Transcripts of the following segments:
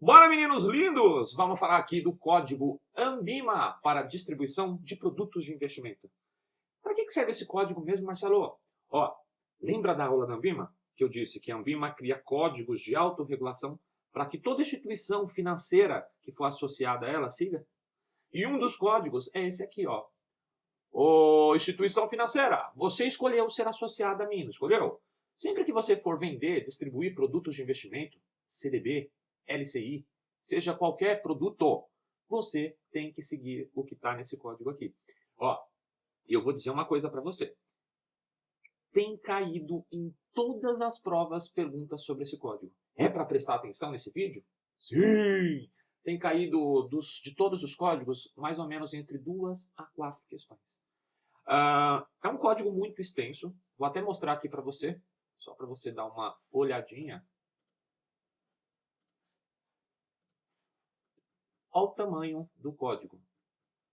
Bora, meninos lindos! Vamos falar aqui do código ANBIMA para distribuição de produtos de investimento. Para que serve esse código mesmo, Marcelo? Ó, lembra da aula da ANBIMA? Que eu disse que a ANBIMA cria códigos de autorregulação para que toda instituição financeira que for associada a ela siga? E um dos códigos é esse aqui, ó. Ô, instituição financeira, você escolheu ser associada a mim, não escolheu? Sempre que você for vender, distribuir produtos de investimento, CDB, LCI, seja qualquer produto, você tem que seguir o que está nesse código aqui. Ó, eu vou dizer uma coisa para você. Tem caído em todas as provas perguntas sobre esse código. É para prestar atenção nesse vídeo? Sim! Tem caído de todos os códigos mais ou menos entre 2 a 4 questões. É um código muito extenso. Vou até mostrar aqui para você, só para você dar uma olhadinha. Olha o tamanho do código.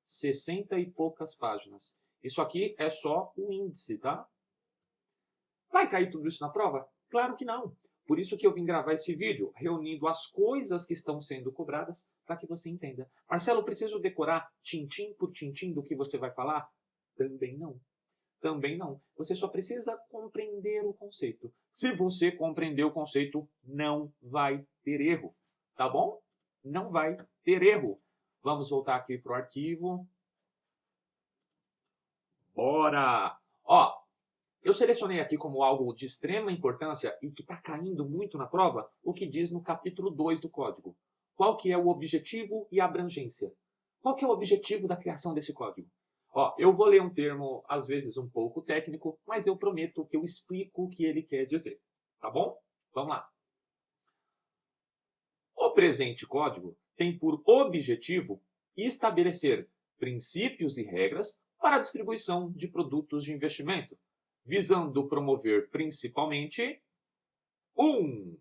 60 e poucas páginas. Isso aqui é só o índice, tá? Vai cair tudo isso na prova? Claro que não. Por isso que eu vim gravar esse vídeo, reunindo as coisas que estão sendo cobradas para que você entenda. Marcelo, preciso decorar tintim por tintim do que você vai falar? Também não. Também não. Você só precisa compreender o conceito. Se você compreender o conceito, não vai ter erro. Tá bom? Não vai ter erro. Vamos voltar aqui para o arquivo. Bora! Ó, eu selecionei aqui como algo de extrema importância e que está caindo muito na prova, o que diz no capítulo 2 do código. Qual que é o objetivo e a abrangência? Qual que é o objetivo da criação desse código? Ó, eu vou ler um termo, às vezes um pouco técnico, mas eu prometo que eu explico o que ele quer dizer. Tá bom? Vamos lá. O presente código tem por objetivo estabelecer princípios e regras para a distribuição de produtos de investimento, visando promover principalmente 1.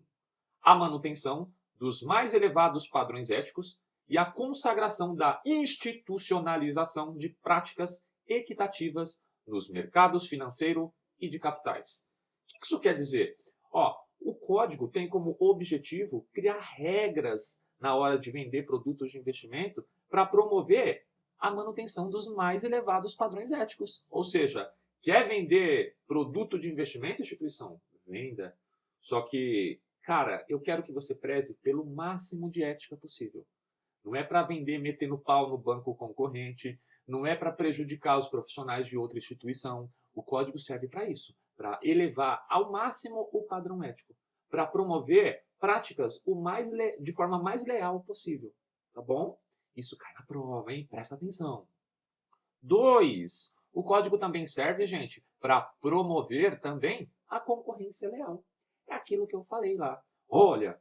A manutenção dos mais elevados padrões éticos e a consagração da institucionalização de práticas equitativas nos mercados financeiro e de capitais. O que isso quer dizer? Ó, o código tem como objetivo criar regras na hora de vender produtos de investimento para promover a manutenção dos mais elevados padrões éticos. Ou seja, quer vender produto de investimento, instituição? Venda. Só que, cara, eu quero que você preze pelo máximo de ética possível. Não é para vender metendo pau no banco concorrente, não é para prejudicar os profissionais de outra instituição. O código serve para isso, para elevar ao máximo o padrão ético, para promover práticas de forma mais leal possível. Tá bom? Isso cai na prova, hein? Presta atenção. 2. O código também serve, gente, para promover também a concorrência leal. É aquilo que eu falei lá. Olha,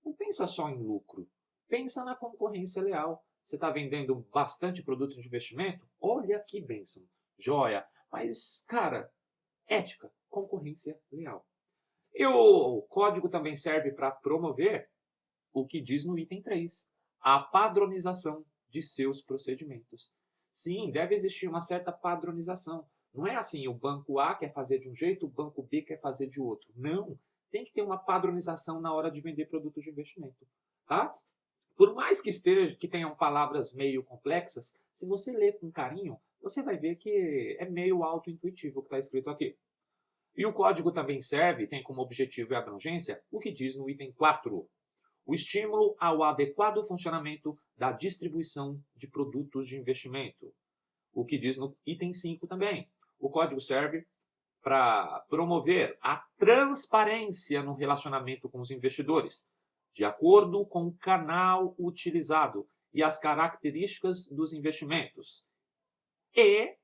não pensa só em lucro. Pensa na concorrência leal. Você está vendendo bastante produto de investimento? Olha que bênção. Joia. Mas, cara, ética, concorrência leal. E o código também serve para promover o que diz no item 3. A padronização de seus procedimentos. Sim, deve existir uma certa padronização. Não é assim, o banco A quer fazer de um jeito, o banco B quer fazer de outro. Não. Tem que ter uma padronização na hora de vender produtos de investimento. Tá? Por mais que tenham palavras meio complexas, se você ler com carinho, você vai ver que é meio auto-intuitivo o que está escrito aqui. E o código também tem como objetivo e abrangência o que diz no item 4. O estímulo ao adequado funcionamento da distribuição de produtos de investimento. O que diz no item 5 também. O código serve para promover a transparência no relacionamento com os investidores, de acordo com o canal utilizado e as características dos investimentos, e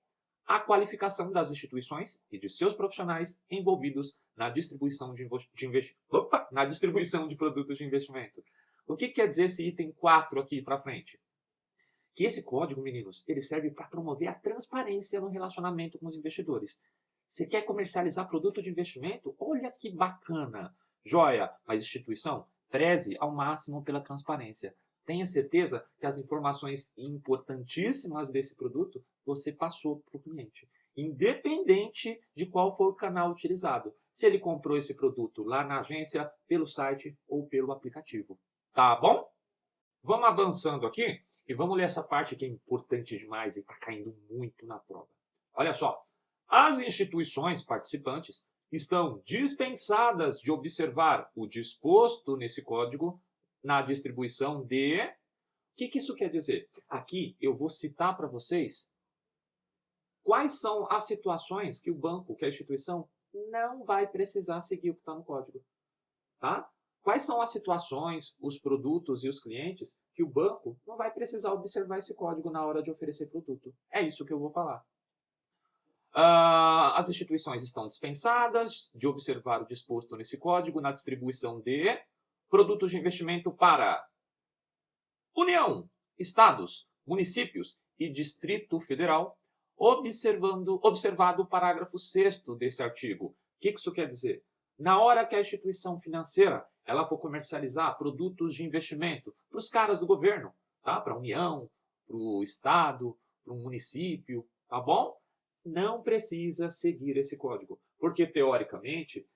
a qualificação das instituições e de seus profissionais envolvidos na distribuição de produtos de investimento. O que quer dizer esse item 4 aqui para frente? Que esse código, meninos, ele serve para promover a transparência no relacionamento com os investidores. Você quer comercializar produto de investimento? Olha que bacana! Joia! Mas instituição, preze ao máximo pela transparência. Tenha certeza que as informações importantíssimas desse produto você passou para o cliente. Independente de qual for o canal utilizado. Se ele comprou esse produto lá na agência, pelo site ou pelo aplicativo. Tá bom? Vamos avançando aqui e vamos ler essa parte que é importante demais e está caindo muito na prova. Olha só, as instituições participantes estão dispensadas de observar o disposto nesse código na distribuição de... O que isso quer dizer? Aqui eu vou citar para vocês quais são as situações que o banco, que a instituição, não vai precisar seguir o que está no código. Tá? Quais são as situações, os produtos e os clientes que o banco não vai precisar observar esse código na hora de oferecer produto? É isso que eu vou falar. As instituições estão dispensadas de observar o disposto nesse código na distribuição de produtos de investimento para União, Estados, municípios e Distrito Federal, observado o parágrafo 6º desse artigo. O que isso quer dizer? Na hora que a instituição financeira ela for comercializar produtos de investimento para os caras do governo, tá? Para a União, para o Estado, para o município, tá bom? Não precisa seguir esse código, porque teoricamente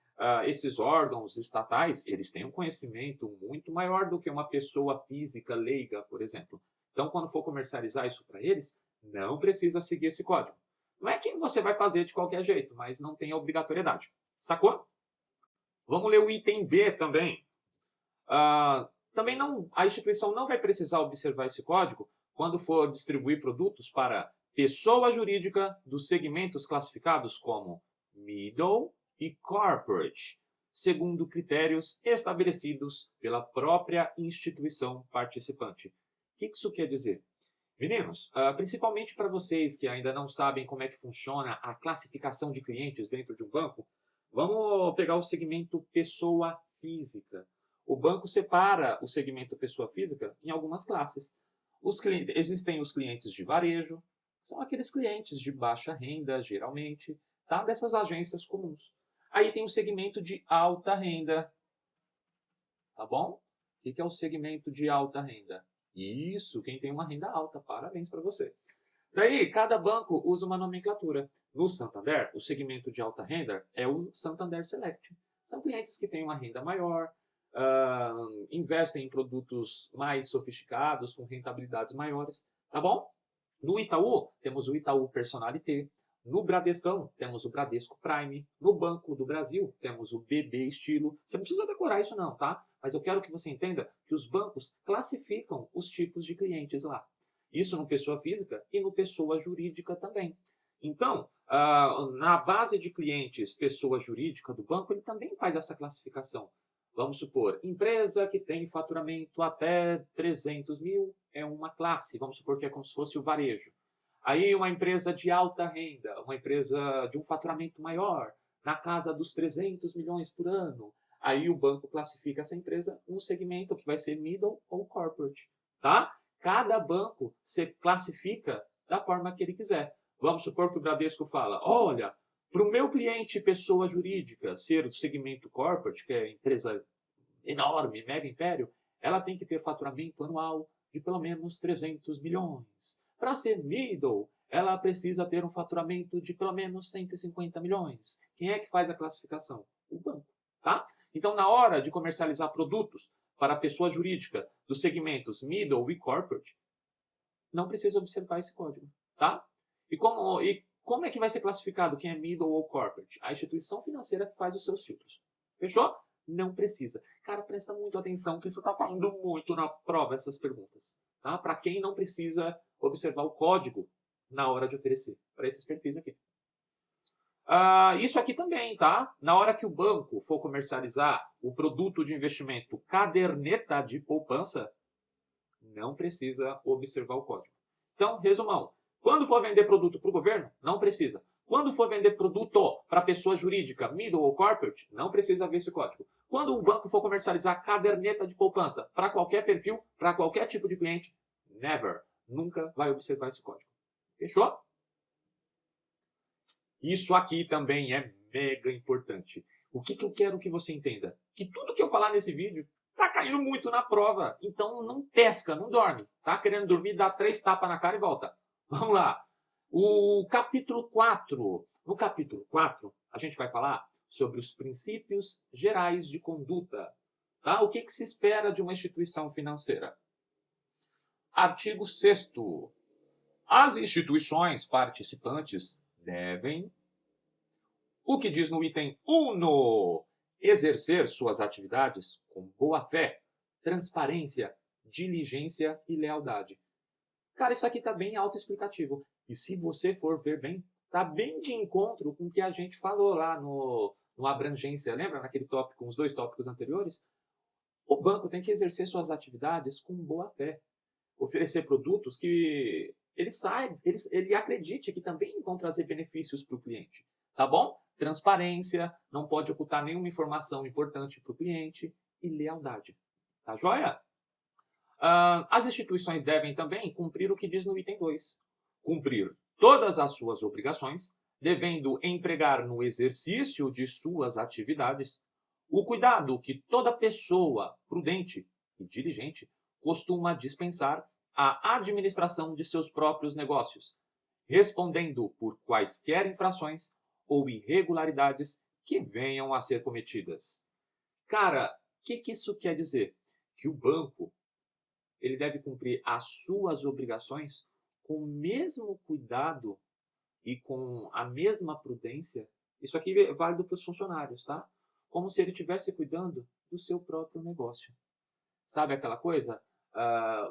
esses órgãos estatais eles têm um conhecimento muito maior do que uma pessoa física leiga, por exemplo. Então, quando for comercializar isso para eles, não precisa seguir esse código. Não é que você vai fazer de qualquer jeito, mas não tem obrigatoriedade. Sacou? Vamos ler o item B também. Também a instituição não vai precisar observar esse código quando for distribuir produtos para pessoa jurídica dos segmentos classificados como Middle e Corporate, segundo critérios estabelecidos pela própria instituição participante. O que isso quer dizer? Meninos, principalmente para vocês que ainda não sabem como é que funciona a classificação de clientes dentro de um banco, vamos pegar o segmento pessoa física. O banco separa o segmento pessoa física em algumas classes. Existem os clientes de varejo, são aqueles clientes de baixa renda, geralmente, tá? Dessas agências comuns. Aí tem o segmento de alta renda. Tá bom? O que é o segmento de alta renda? Isso, quem tem uma renda alta, parabéns para você. Daí, cada banco usa uma nomenclatura. No Santander, o segmento de alta renda é o Santander Select. São clientes que têm uma renda maior, investem em produtos mais sofisticados, com rentabilidades maiores. Tá bom? No Itaú, temos o Itaú Personalité. No Bradescão, temos o Bradesco Prime. No Banco do Brasil, temos o BB Estilo. Você não precisa decorar isso não, tá? Mas eu quero que você entenda que os bancos classificam os tipos de clientes lá. Isso no pessoa física e no pessoa jurídica também. Então, na base de clientes pessoa jurídica do banco, ele também faz essa classificação. Vamos supor, empresa que tem faturamento até 300 mil é uma classe. Vamos supor que é como se fosse o varejo. Aí uma empresa de alta renda, uma empresa de um faturamento maior, na casa dos 300 milhões por ano. Aí o banco classifica essa empresa num segmento que vai ser middle ou corporate. Tá? Cada banco se classifica da forma que ele quiser. Vamos supor que o Bradesco fala, olha, para o meu cliente pessoa jurídica ser do segmento corporate, que é empresa enorme, mega império, ela tem que ter faturamento anual de pelo menos 300 milhões. Para ser middle, ela precisa ter um faturamento de pelo menos 150 milhões. Quem é que faz a classificação? O banco. Tá? Então, na hora de comercializar produtos para a pessoa jurídica dos segmentos middle e corporate, não precisa observar esse código. Tá? E como é que vai ser classificado quem é middle ou corporate? A instituição financeira que faz os seus filtros. Fechou? Não precisa. Cara, presta muito atenção que isso está caindo muito na prova, essas perguntas. Tá? Para quem não precisa observar o código na hora de oferecer. Para esses perfis aqui. Isso aqui também, tá? Na hora que o banco for comercializar o produto de investimento caderneta de poupança, não precisa observar o código. Então, resumão. Quando for vender produto para o governo, não precisa. Quando for vender produto para pessoa jurídica, middle ou corporate, não precisa ver esse código. Quando o banco for comercializar caderneta de poupança para qualquer perfil, para qualquer tipo de cliente, never, nunca vai observar esse código. Fechou? Isso aqui também é mega importante. O que eu quero que você entenda? Que tudo que eu falar nesse vídeo tá caindo muito na prova. Então não pesca, não dorme. Tá querendo dormir, dá 3 tapas na cara e volta. Vamos lá. O capítulo 4. No capítulo 4, a gente vai falar sobre os princípios gerais de conduta. Tá? O que se espera de uma instituição financeira? Artigo 6º. As instituições participantes devem, o que diz no item 1, exercer suas atividades com boa-fé, transparência, diligência e lealdade. Cara, isso aqui está bem autoexplicativo. E se você for ver bem, está bem de encontro com o que a gente falou lá no abrangência. Lembra naquele tópico, os 2 tópicos anteriores? O banco tem que exercer suas atividades com boa-fé. Oferecer produtos que ele acredite que também vão trazer benefícios para o cliente. Tá bom? Transparência, não pode ocultar nenhuma informação importante para o cliente e lealdade. Tá joia? As instituições devem também cumprir o que diz no item 2. Cumprir todas as suas obrigações, devendo empregar no exercício de suas atividades o cuidado que toda pessoa prudente e diligente costuma dispensar à administração de seus próprios negócios, respondendo por quaisquer infrações ou irregularidades que venham a ser cometidas. Cara, o que isso quer dizer? Que o banco ele deve cumprir as suas obrigações com o mesmo cuidado e com a mesma prudência. Isso aqui é válido para os funcionários, tá? Como se ele estivesse cuidando do seu próprio negócio. Sabe aquela coisa?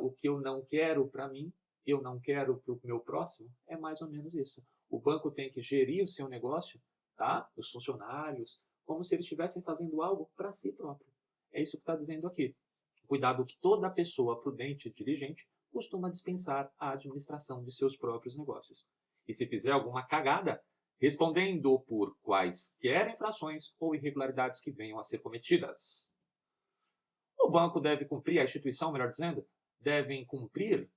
O que eu não quero para mim, eu não quero para o meu próximo? É mais ou menos isso. O banco tem que gerir o seu negócio, tá? Os funcionários, como se eles estivessem fazendo algo para si próprio. É isso que está dizendo aqui. Cuidado que toda pessoa prudente e diligente costuma dispensar a administração de seus próprios negócios. E se fizer alguma cagada, respondendo por quaisquer infrações ou irregularidades que venham a ser cometidas. O banco deve cumprir, a instituição, melhor dizendo, devem cumprir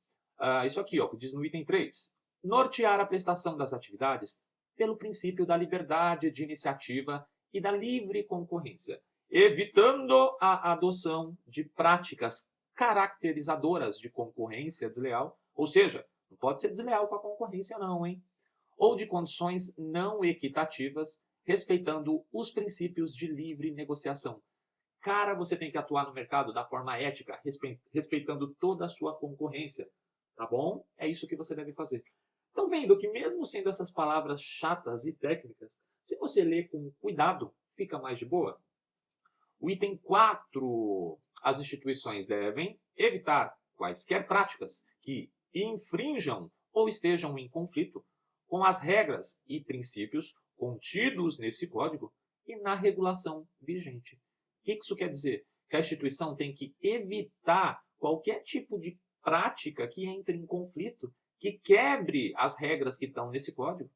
isso aqui, ó, que diz no item 3. Nortear a prestação das atividades pelo princípio da liberdade de iniciativa e da livre concorrência, evitando a adoção de práticas caracterizadoras de concorrência desleal, ou seja, não pode ser desleal com a concorrência não, hein? Ou de condições não equitativas, respeitando os princípios de livre negociação. Cara, você tem que atuar no mercado da forma ética, respeitando toda a sua concorrência, tá bom? É isso que você deve fazer. Estão vendo que mesmo sendo essas palavras chatas e técnicas, se você ler com cuidado, fica mais de boa? O item 4. As instituições devem evitar quaisquer práticas que infrinjam ou estejam em conflito com as regras e princípios contidos nesse código e na regulação vigente. O que isso quer dizer? Que a instituição tem que evitar qualquer tipo de prática que entre em conflito, que quebre as regras que estão nesse código,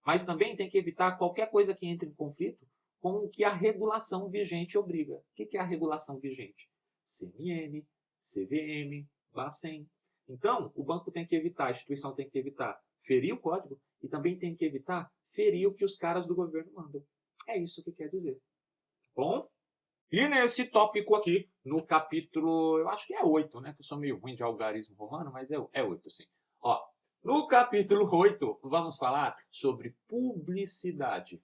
mas também tem que evitar qualquer coisa que entre em conflito com o que a regulação vigente obriga. O que é a regulação vigente? CMN, CVM, Bacen. Então, o banco tem que evitar, a instituição tem que evitar ferir o código e também tem que evitar ferir o que os caras do governo mandam. É isso que quer dizer. Bom? E nesse tópico aqui, no capítulo, eu acho que é 8, né? Que eu sou meio ruim de algarismo romano, mas é 8, sim. Ó, no capítulo 8, vamos falar sobre publicidade.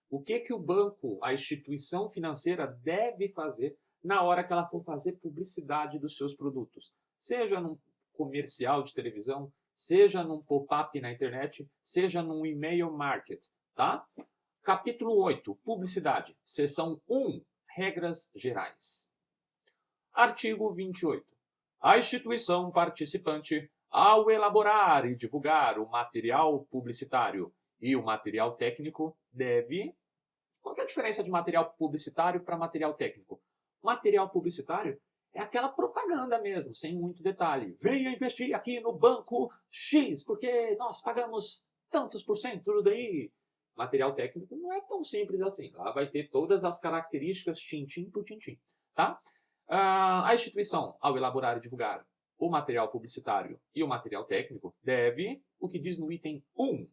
O que o banco, a instituição financeira, deve fazer na hora que ela for fazer publicidade dos seus produtos? Seja num comercial de televisão, seja num pop-up na internet, seja num e-mail market, tá? Capítulo 8, publicidade, seção 1, regras gerais. Artigo 28. A instituição participante, ao elaborar e divulgar o material publicitário e o material técnico, deve... Qual que é a diferença de material publicitário para material técnico? Material publicitário é aquela propaganda mesmo, sem muito detalhe. Venha investir aqui no banco X, porque nós pagamos tantos por cento do DI. Material técnico não é tão simples assim. Lá vai ter todas as características tintim por tintim. Tá? A instituição, ao elaborar e divulgar o material publicitário e o material técnico, deve, o que diz no item 1,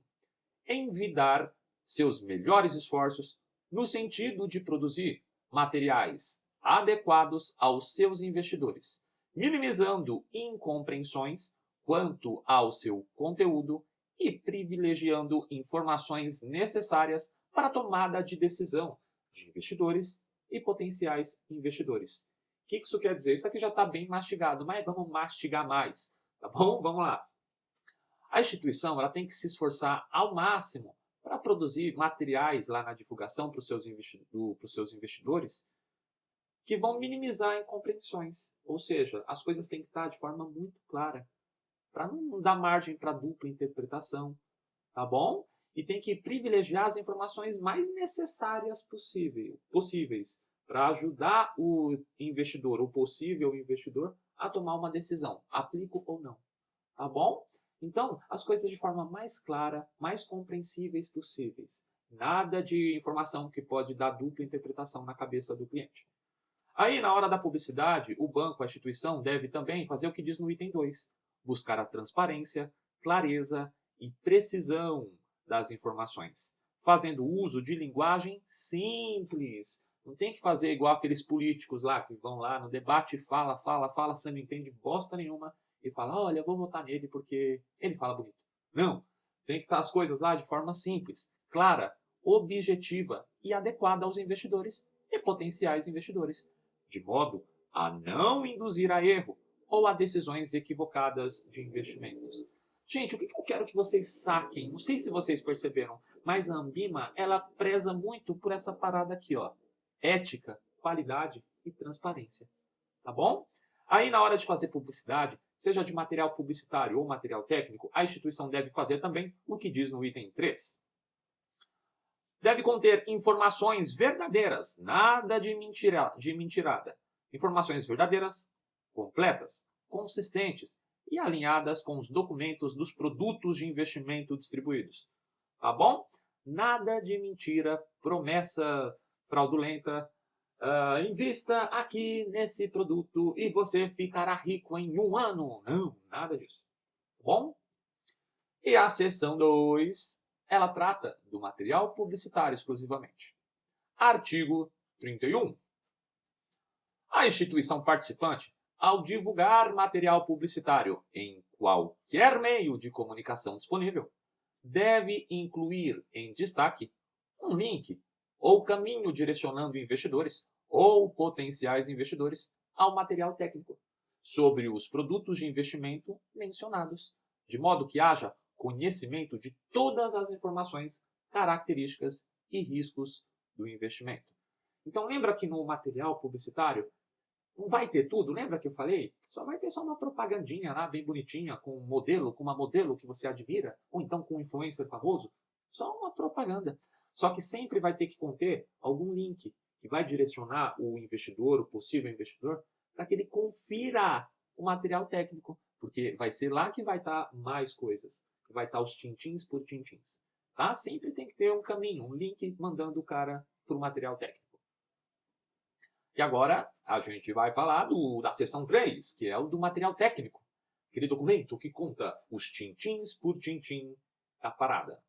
envidar seus melhores esforços no sentido de produzir materiais adequados aos seus investidores, minimizando incompreensões quanto ao seu conteúdo e privilegiando informações necessárias para a tomada de decisão de investidores e potenciais investidores. O que isso quer dizer? Isso aqui já está bem mastigado, mas vamos mastigar mais. Tá bom? Vamos lá. A instituição ela tem que se esforçar ao máximo para produzir materiais lá na divulgação para os seus investidores que vão minimizar incompreensões. Ou seja, as coisas têm que estar de forma muito clara, para não dar margem para dupla interpretação, tá bom? E tem que privilegiar as informações mais necessárias possíveis para ajudar o investidor, o possível investidor, a tomar uma decisão, aplico ou não, tá bom? Então, as coisas de forma mais clara, mais compreensíveis possíveis. Nada de informação que pode dar dupla interpretação na cabeça do cliente. Aí, na hora da publicidade, o banco, a instituição, deve também fazer o que diz no item 2, buscar a transparência, clareza e precisão das informações, fazendo uso de linguagem simples. Não tem que fazer igual aqueles políticos lá que vão lá no debate e fala, você não entende bosta nenhuma e fala, olha, eu vou votar nele porque ele fala bonito. Não, tem que estar as coisas lá de forma simples, clara, objetiva e adequada aos investidores e potenciais investidores, de modo a não induzir a erro ou a decisões equivocadas de investimentos. Gente, o que eu quero que vocês saquem? Não sei se vocês perceberam, mas a Ambima, ela preza muito por essa parada aqui, ó. Ética, qualidade e transparência. Tá bom? Aí, na hora de fazer publicidade, seja de material publicitário ou material técnico, a instituição deve fazer também o que diz no item 3. Deve conter informações verdadeiras, nada de mentirada. Informações verdadeiras, completas, consistentes e alinhadas com os documentos dos produtos de investimento distribuídos. Tá bom? Nada de mentira, promessa fraudulenta. Invista aqui nesse produto e você ficará rico em 1 ano. Não, nada disso. Tá bom? E a seção 2, ela trata do material publicitário exclusivamente. Artigo 31. A instituição participante, ao divulgar material publicitário em qualquer meio de comunicação disponível, deve incluir em destaque um link ou caminho direcionando investidores ou potenciais investidores ao material técnico sobre os produtos de investimento mencionados, de modo que haja conhecimento de todas as informações, características e riscos do investimento. Então lembra que no material publicitário não vai ter tudo, lembra que eu falei? Só vai ter só uma propagandinha lá, bem bonitinha, com um modelo, com uma modelo que você admira, ou então com um influencer famoso. Só uma propaganda. Só que sempre vai ter que conter algum link que vai direcionar o investidor, o possível investidor, para que ele confira o material técnico. Porque vai ser lá que vai estar mais coisas. Que vai estar os tintins por tintins. Tá? Sempre tem que ter um caminho, um link mandando o cara para o material técnico. E agora a gente vai falar da seção 3, que é o do material técnico. Aquele documento que conta os tintins por tintim da parada.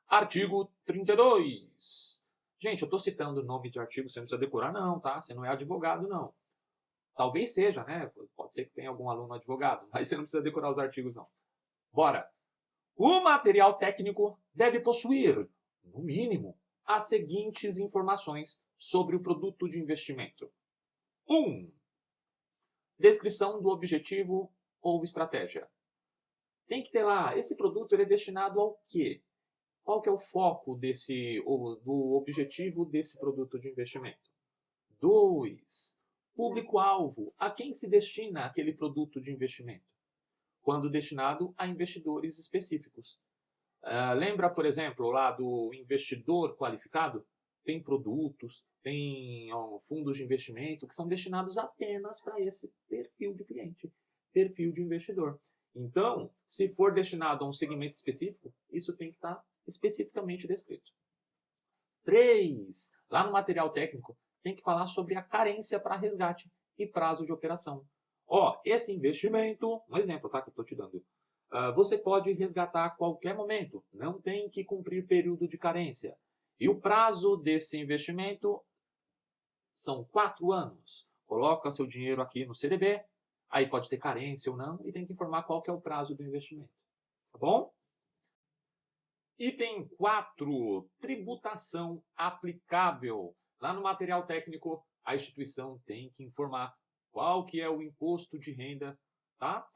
Artigo 32. Gente, eu estou citando o nome de artigo, você não precisa decorar não, tá? Você não é advogado não. Talvez seja, né? Pode ser que tenha algum aluno advogado, mas você não precisa decorar os artigos não. Bora! O material técnico deve possuir, no mínimo, as seguintes informações sobre o produto de investimento. 1. Descrição do objetivo ou estratégia. Tem que ter lá, esse produto ele é destinado ao quê? Qual que é o foco do objetivo desse produto de investimento? 2. Público-alvo. A quem se destina aquele produto de investimento? Quando destinado a investidores específicos. Lembra, por exemplo, lá do investidor qualificado? Tem produtos, tem fundos de investimento que são destinados apenas para esse perfil de cliente, perfil de investidor. Então, se for destinado a um segmento específico, isso tem que estar especificamente descrito. 3. Lá no material técnico, tem que falar sobre a carência para resgate e prazo de operação. Esse investimento, um exemplo tá, que eu estou te dando, você pode resgatar a qualquer momento, não tem que cumprir período de carência. E o prazo desse investimento são 4 anos. Coloca seu dinheiro aqui no CDB, aí pode ter carência ou não, e tem que informar qual que é o prazo do investimento. Tá bom? Item 4. Tributação aplicável. Lá no material técnico, a instituição tem que informar qual que é o imposto de renda tá?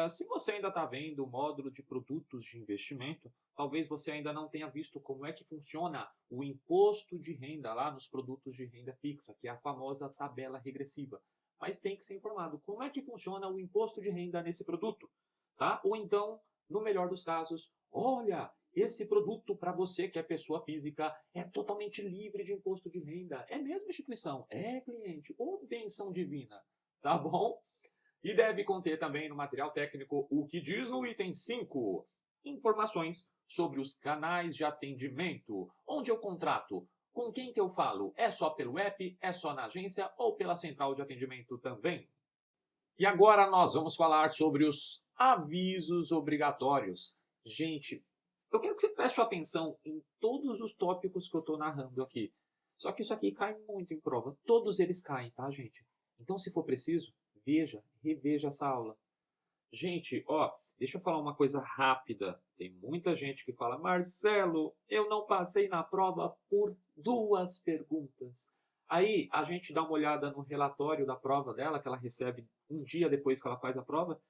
Se você ainda está vendo o módulo de produtos de investimento, talvez você ainda não tenha visto como é que funciona o imposto de renda lá nos produtos de renda fixa, que é a famosa tabela regressiva. Mas tem que ser informado como é que funciona o imposto de renda nesse produto, tá? Ou então, no melhor dos casos, olha, esse produto para você que é pessoa física é totalmente livre de imposto de renda. É mesmo, instituição? É, cliente. Ô, benção divina. Tá bom? E deve conter também no material técnico o que diz no item 5, informações sobre os canais de atendimento, onde eu contrato, com quem que eu falo, é só pelo app, é só na agência ou pela central de atendimento também. E agora nós vamos falar sobre os avisos obrigatórios. Gente, eu quero que você preste atenção em todos os tópicos que eu estou narrando aqui. Só que isso aqui cai muito em prova. Todos eles caem, tá, gente? Então, se for preciso, veja, reveja essa aula. Gente, ó, deixa eu falar uma coisa rápida. Tem muita gente que fala, Marcelo, eu não passei na prova por 2 perguntas. Aí a gente dá uma olhada no relatório da prova dela, que ela recebe um dia depois que ela faz a prova.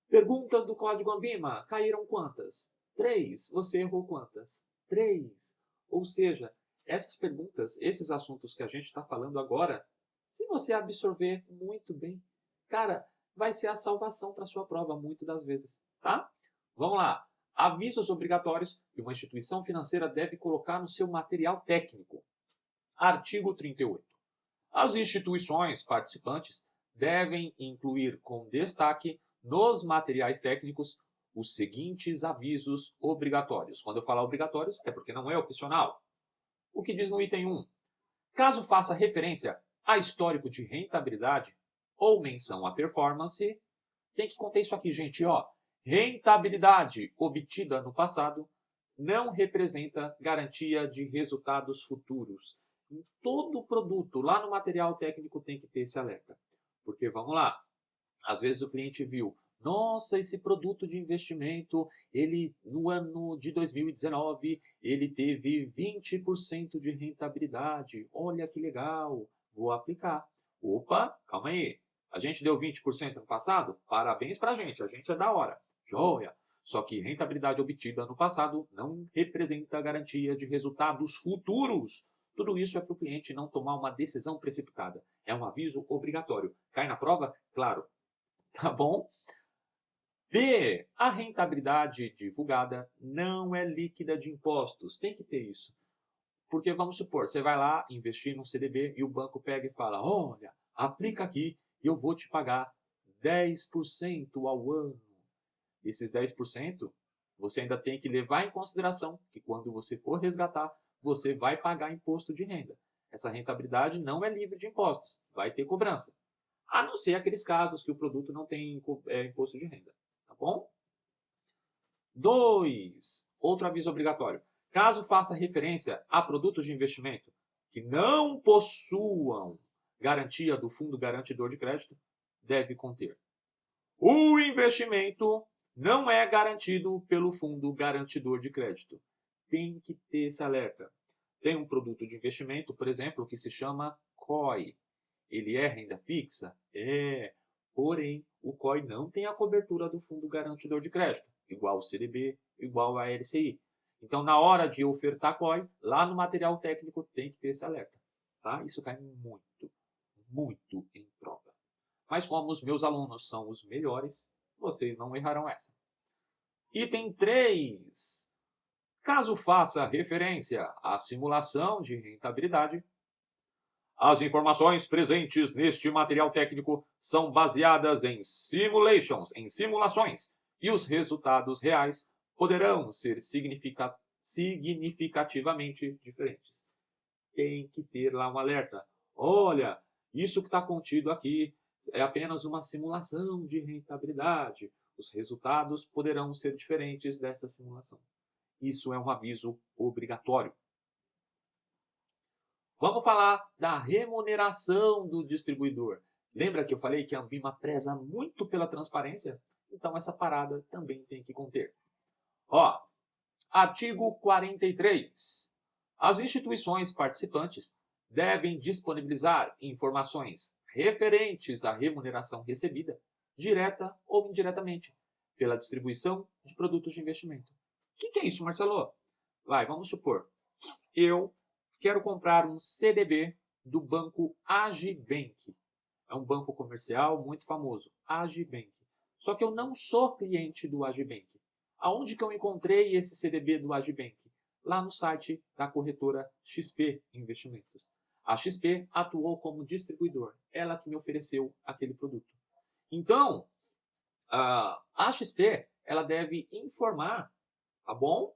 Perguntas do código ANBIMA, caíram quantas? 3. Você errou quantas? 3. Ou seja, essas perguntas, esses assuntos que a gente está falando agora, se você absorver muito bem, cara, vai ser a salvação para a sua prova, muitas das vezes, tá? Vamos lá. Avisos obrigatórios que uma instituição financeira deve colocar no seu material técnico. Artigo 38. As instituições participantes devem incluir com destaque nos materiais técnicos os seguintes avisos obrigatórios. Quando eu falar obrigatórios, é porque não é opcional. O que diz no item 1? Caso faça referência a histórico de rentabilidade ou menção à performance, tem que conter isso aqui, gente, ó. Rentabilidade obtida no passado não representa garantia de resultados futuros. Em todo produto, lá no material técnico tem que ter esse alerta. Porque, vamos lá, às vezes o cliente viu, nossa, esse produto de investimento, ele no ano de 2019, ele teve 20% de rentabilidade. Olha que legal, vou aplicar. Opa, calma aí. A gente deu 20% no passado? Parabéns pra gente é da hora. Joia! Só que rentabilidade obtida no passado não representa garantia de resultados futuros. Tudo isso é para o cliente não tomar uma decisão precipitada. É um aviso obrigatório. Cai na prova? Claro. Tá bom? B. A rentabilidade divulgada não é líquida de impostos. Tem que ter isso. Porque vamos supor, você vai lá investir num CDB e o banco pega e fala, olha, aplica aqui e eu vou te pagar 10% ao ano. Esses 10%, você ainda tem que levar em consideração que quando você for resgatar, você vai pagar imposto de renda. Essa rentabilidade não é livre de impostos, vai ter cobrança. A não ser aqueles casos que o produto não tem imposto de renda. Tá bom? 2. Outro aviso obrigatório. Caso faça referência a produtos de investimento que não possuam garantia do fundo garantidor de crédito, deve conter. O investimento não é garantido pelo fundo garantidor de crédito. Tem que ter esse alerta. Tem um produto de investimento, por exemplo, que se chama COI. Ele é renda fixa? É. Porém, o COI não tem a cobertura do fundo garantidor de crédito, igual o CDB, igual a LCI. Então, na hora de ofertar COI, lá no material técnico tem que ter esse alerta. Tá? Isso cai muito em prova. Mas como os meus alunos são os melhores, vocês não errarão essa. Item 3. Caso faça referência à simulação de rentabilidade, as informações presentes neste material técnico são baseadas em simulações, e os resultados reais poderão ser significativamente diferentes. Tem que ter lá um alerta. Olha, isso que está contido aqui é apenas uma simulação de rentabilidade. Os resultados poderão ser diferentes dessa simulação. Isso é um aviso obrigatório. Vamos falar da remuneração do distribuidor. Lembra que eu falei que a Anbima preza muito pela transparência? Então essa parada também tem que conter. Ó, artigo 43. As instituições participantes devem disponibilizar informações referentes à remuneração recebida direta ou indiretamente, pela distribuição de produtos de investimento. O que é isso, Marcelo? Vamos supor, eu quero comprar um CDB do banco Agibank. É um banco comercial muito famoso, Agibank. Só que eu não sou cliente do Agibank. Aonde que eu encontrei esse CDB do Agibank? Lá no site da corretora XP Investimentos. A XP atuou como distribuidor, ela que me ofereceu aquele produto. Então, a XP ela deve informar, tá bom?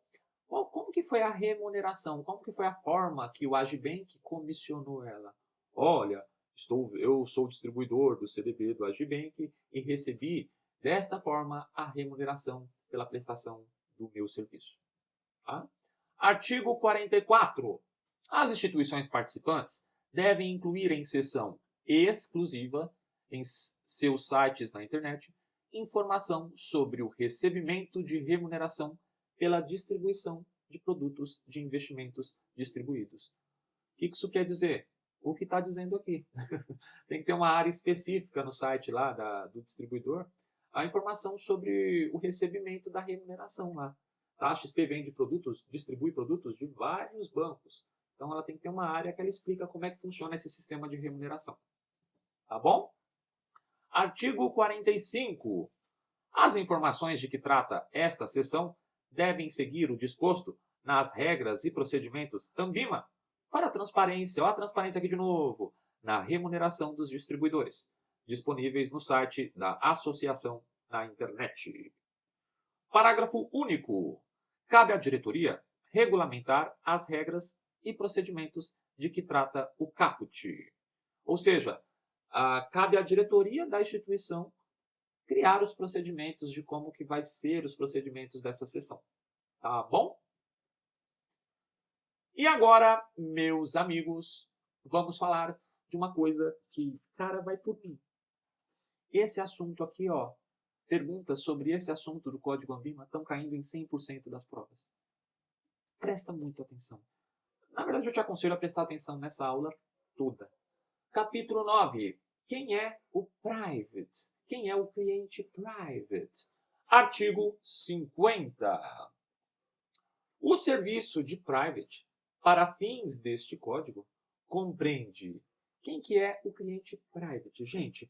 Como que foi a remuneração? Como que foi a forma que o Agibank comissionou ela? Olha, eu sou distribuidor do CDB do Agibank e recebi desta forma a remuneração pela prestação do meu serviço. Tá? Artigo 44. As instituições participantes devem incluir em seção exclusiva em seus sites na internet informação sobre o recebimento de remuneração pela distribuição de produtos de investimentos distribuídos. O que isso quer dizer? O que está dizendo aqui. Tem que ter uma área específica no site lá do distribuidor, a informação sobre o recebimento da remuneração lá. A XP vende produtos, distribui produtos de vários bancos. Então ela tem que ter uma área que ela explica como é que funciona esse sistema de remuneração. Tá bom? Artigo 45. As informações de que trata esta seção devem seguir o disposto nas regras e procedimentos Anbima para a transparência, a transparência aqui de novo, na remuneração dos distribuidores, disponíveis no site da associação na internet. Parágrafo único. Cabe à diretoria regulamentar as regras e procedimentos de que trata o caput. Ou seja, cabe à diretoria da instituição criar os procedimentos de como que vai ser os procedimentos dessa sessão. Tá bom? E agora, meus amigos, vamos falar de uma coisa que, cara, vai por mim. Esse assunto aqui, ó, perguntas sobre esse assunto do Código Anbima estão caindo em 100% das provas. Presta muito atenção. Na verdade, eu te aconselho a prestar atenção nessa aula toda. Capítulo 9. Quem é o private? Quem é o cliente private? Artigo 50. O serviço de private, para fins deste código, compreende quem que é o cliente private. Gente,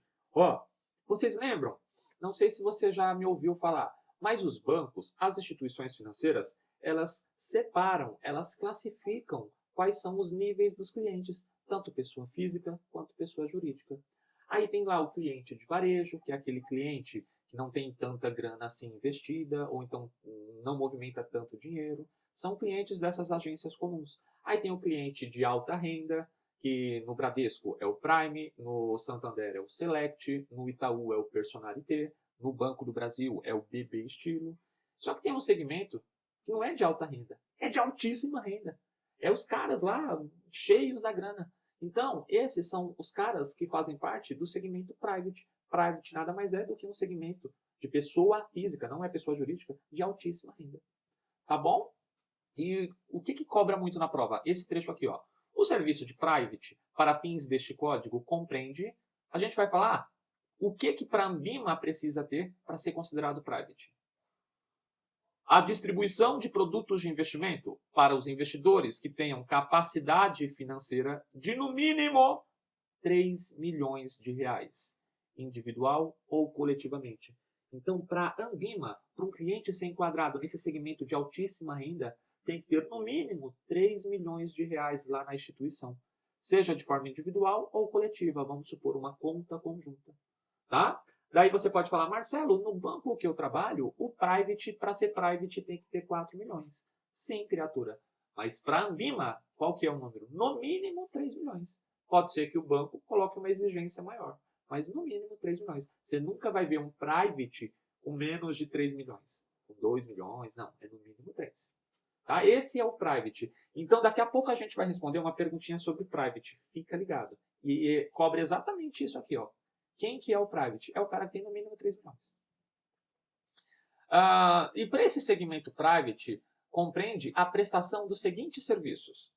vocês lembram? Não sei se você já me ouviu falar, mas os bancos, as instituições financeiras, elas separam, elas classificam quais são os níveis dos clientes, tanto pessoa física quanto pessoa jurídica. Aí tem lá o cliente de varejo, que é aquele cliente que não tem tanta grana assim investida, ou então não movimenta tanto dinheiro. São clientes dessas agências comuns. Aí tem o cliente de alta renda, que no Bradesco é o Prime, no Santander é o Select, no Itaú é o Personalité, no Banco do Brasil é o BB Estilo. Só que tem um segmento que não é de alta renda, é de altíssima renda. É os caras lá cheios da grana. Então, esses são os caras que fazem parte do segmento private. Private nada mais é do que um segmento de pessoa física, não é pessoa jurídica, de altíssima renda. Tá bom? E o que cobra muito na prova? Esse trecho aqui, ó. O serviço de private, para fins deste código, compreende... A gente vai falar o que para a Anbima precisa ter para ser considerado private. A distribuição de produtos de investimento para os investidores que tenham capacidade financeira de, no mínimo, 3 milhões de reais, individual ou coletivamente. Então, para a Anbima, para um cliente ser enquadrado nesse segmento de altíssima renda, tem que ter, no mínimo, 3 milhões de reais lá na instituição, seja de forma individual ou coletiva, vamos supor, uma conta conjunta. Tá? Daí você pode falar, Marcelo, no banco que eu trabalho, o private, para ser private, tem que ter 4 milhões. Sim, criatura. Mas para a Anbima, qual que é o número? No mínimo 3 milhões. Pode ser que o banco coloque uma exigência maior, mas no mínimo 3 milhões. Você nunca vai ver um private com menos de 3 milhões. Com 2 milhões, não. É no mínimo 3. Tá? Esse é o private. Então, daqui a pouco a gente vai responder uma perguntinha sobre private. Fica ligado. E cobre exatamente isso aqui, ó. Quem que é o private? É o cara que tem no mínimo 3 milhões. E para esse segmento private, compreende a prestação dos seguintes serviços.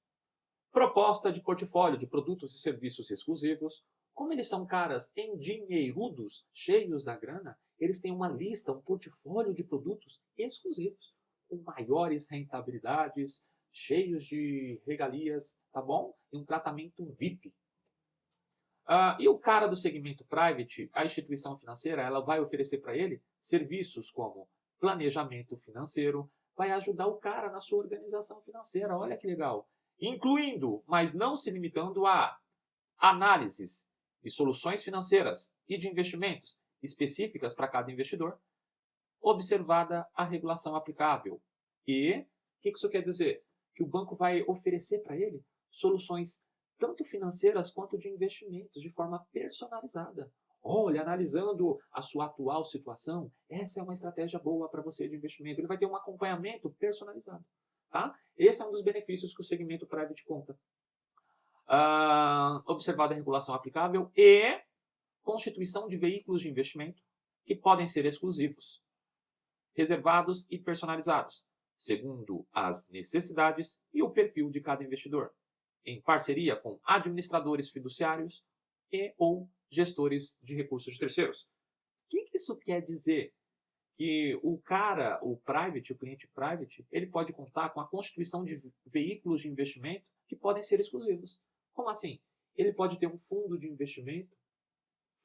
Proposta de portfólio de produtos e serviços exclusivos, Como eles são caras endinheirudos, cheios da grana, eles têm uma lista, um portfólio de produtos exclusivos, com maiores rentabilidades, cheios de regalias, tá bom? E um tratamento VIP. E o cara do segmento private, a instituição financeira, ela vai oferecer para ele serviços como planejamento financeiro, vai ajudar o cara na sua organização financeira, olha que legal. Incluindo, mas não se limitando a análises de soluções financeiras e de investimentos específicas para cada investidor, observada a regulação aplicável. E o que isso quer dizer? Que o banco vai oferecer para ele soluções tanto financeiras quanto de investimentos, de forma personalizada. Olha, analisando a sua atual situação, essa é uma estratégia boa para você de investimento. Ele vai ter um acompanhamento personalizado. Tá? Esse é um dos benefícios que o segmento private conta. Observada a regulação aplicável e constituição de veículos de investimento que podem ser exclusivos, reservados e personalizados, segundo as necessidades e o perfil de cada investidor, em parceria com administradores fiduciários e ou gestores de recursos de terceiros. O que isso quer dizer? Que o private, o cliente private, ele pode contar com a constituição de veículos de investimento que podem ser exclusivos. Como assim? Ele pode ter um fundo de investimento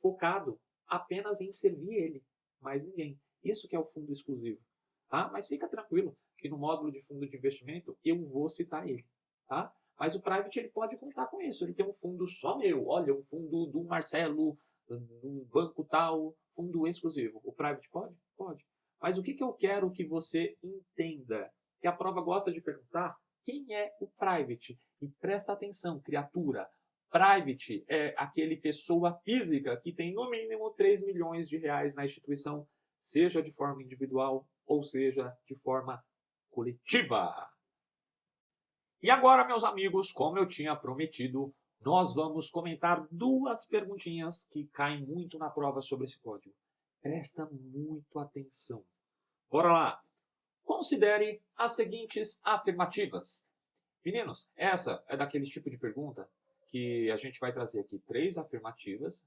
focado apenas em servir ele, mais ninguém. Isso que é o fundo exclusivo. Tá? Mas fica tranquilo que no módulo de fundo de investimento eu vou citar ele. Tá? Mas o private ele pode contar com isso. Ele tem um fundo só meu. Olha, um fundo do Marcelo, do banco tal, fundo exclusivo. O private pode? Pode. Mas o que eu quero que você entenda? Que a prova gosta de perguntar quem é o private. E presta atenção, criatura. Private é aquele pessoa física que tem no mínimo 3 milhões de reais na instituição, seja de forma individual ou seja de forma coletiva. E agora, meus amigos, como eu tinha prometido, nós vamos comentar duas perguntinhas que caem muito na prova sobre esse código. Presta muito atenção. Bora lá! Considere as seguintes afirmativas. Meninos, essa é daquele tipo de pergunta que a gente vai trazer aqui 3 afirmativas.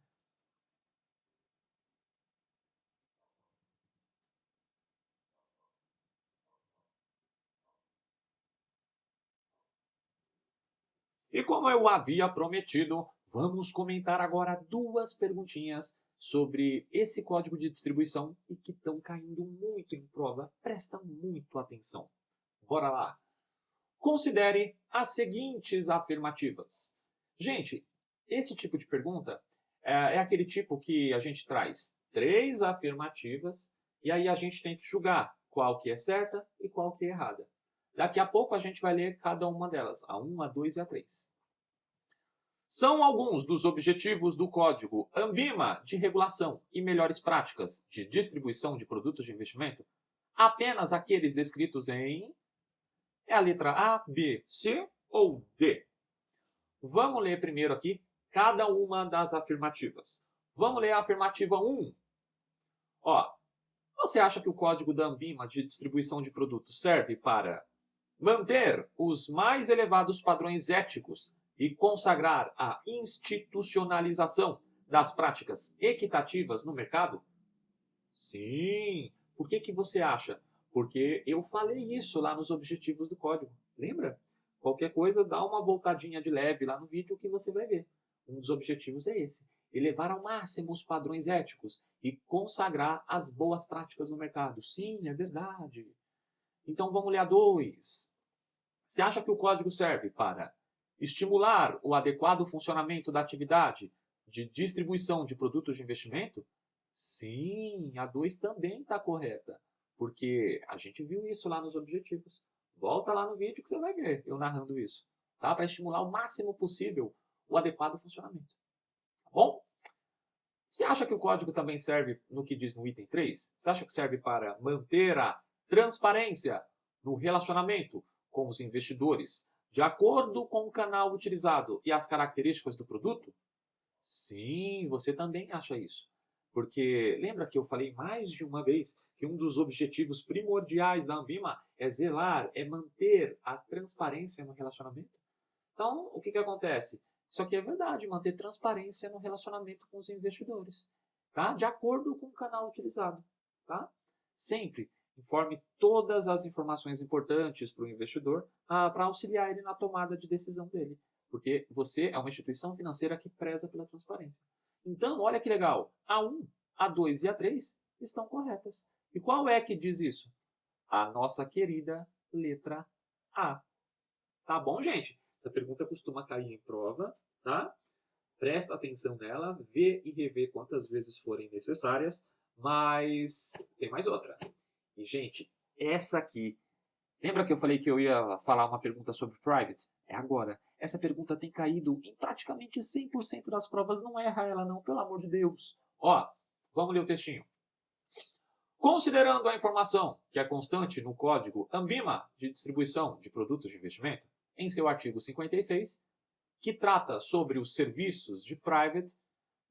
E como eu havia prometido, vamos comentar agora 2 perguntinhas sobre esse código de distribuição e que estão caindo muito em prova. Presta muito atenção. Bora lá! Considere as seguintes afirmativas. Gente, esse tipo de pergunta é aquele tipo que a gente traz 3 afirmativas e aí a gente tem que julgar qual que é certa e qual que é errada. Daqui a pouco a gente vai ler cada uma delas, a 1, a 2 e a 3. São alguns dos objetivos do código ANBIMA de regulação e melhores práticas de distribuição de produtos de investimento apenas aqueles descritos em... É a letra A, B, C ou D? Vamos ler primeiro aqui cada uma das afirmativas. Vamos ler a afirmativa 1. Ó, você acha que o código da ANBIMA de distribuição de produtos serve para manter os mais elevados padrões éticos e consagrar a institucionalização das práticas equitativas no mercado? Sim. Por que você acha? Porque eu falei isso lá nos objetivos do código. Lembra? Qualquer coisa, dá uma voltadinha de leve lá no vídeo que você vai ver. Um dos objetivos é esse. Elevar ao máximo os padrões éticos e consagrar as boas práticas no mercado. Sim, é verdade. Então vamos ler a 2. Você acha que o código serve para estimular o adequado funcionamento da atividade de distribuição de produtos de investimento? Sim, a 2 também está correta, porque a gente viu isso lá nos objetivos. Volta lá no vídeo que você vai ver eu narrando isso. Tá? Para estimular o máximo possível o adequado funcionamento. Tá bom? Você acha que o código também serve no que diz no item 3? Você acha que serve para manter a transparência no relacionamento com os investidores, de acordo com o canal utilizado e as características do produto? Sim, você também acha isso. Porque lembra que eu falei mais de uma vez que um dos objetivos primordiais da ANBIMA é zelar, é manter a transparência no relacionamento? Então, o que acontece? Isso aqui é verdade, manter transparência no relacionamento com os investidores, tá? De acordo com o canal utilizado, tá? Sempre informe todas as informações importantes para o investidor para auxiliar ele na tomada de decisão dele, porque você é uma instituição financeira que preza pela transparência. Então, olha que legal, a 1, a 2 e a 3 estão corretas. E qual é que diz isso? A nossa querida letra A. Tá bom, gente? Essa pergunta costuma cair em prova, tá? Presta atenção nela, vê e revê quantas vezes forem necessárias, mas tem mais outra. E, gente, essa aqui, lembra que eu falei que eu ia falar uma pergunta sobre private? É agora. Essa pergunta tem caído em praticamente 100% das provas, não erra ela não, pelo amor de Deus. Ó, vamos ler o textinho. Considerando a informação que é constante no Código ANBIMA de Distribuição de Produtos de Investimento, em seu artigo 56, que trata sobre os serviços de private,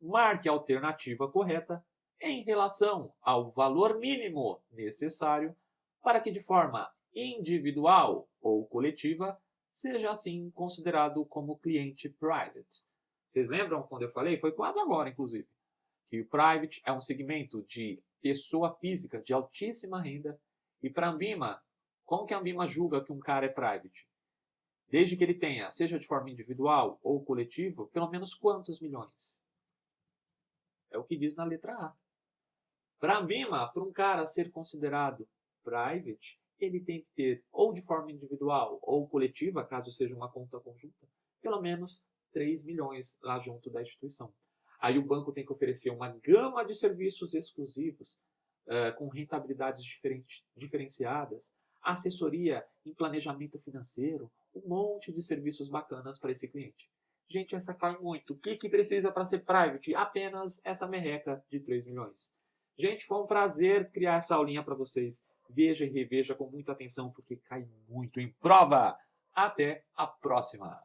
marque a alternativa correta em relação ao valor mínimo necessário para que de forma individual ou coletiva seja assim considerado como cliente private. Vocês lembram quando eu falei? Foi quase agora, inclusive, que o private é um segmento de pessoa física de altíssima renda e para a Anbima, como que a Anbima julga que um cara é private? Desde que ele tenha, seja de forma individual ou coletiva, pelo menos quantos milhões? É o que diz na letra A. Para a Anbima, para um cara ser considerado private, ele tem que ter, ou de forma individual ou coletiva, caso seja uma conta conjunta, pelo menos 3 milhões lá junto da instituição. Aí o banco tem que oferecer uma gama de serviços exclusivos, com rentabilidades diferenciadas, assessoria em planejamento financeiro, um monte de serviços bacanas para esse cliente. Gente, essa cai muito. O que precisa para ser private? Apenas essa merreca de 3 milhões. Gente, foi um prazer criar essa aulinha para vocês. Veja e reveja com muita atenção, porque cai muito em prova. Até a próxima!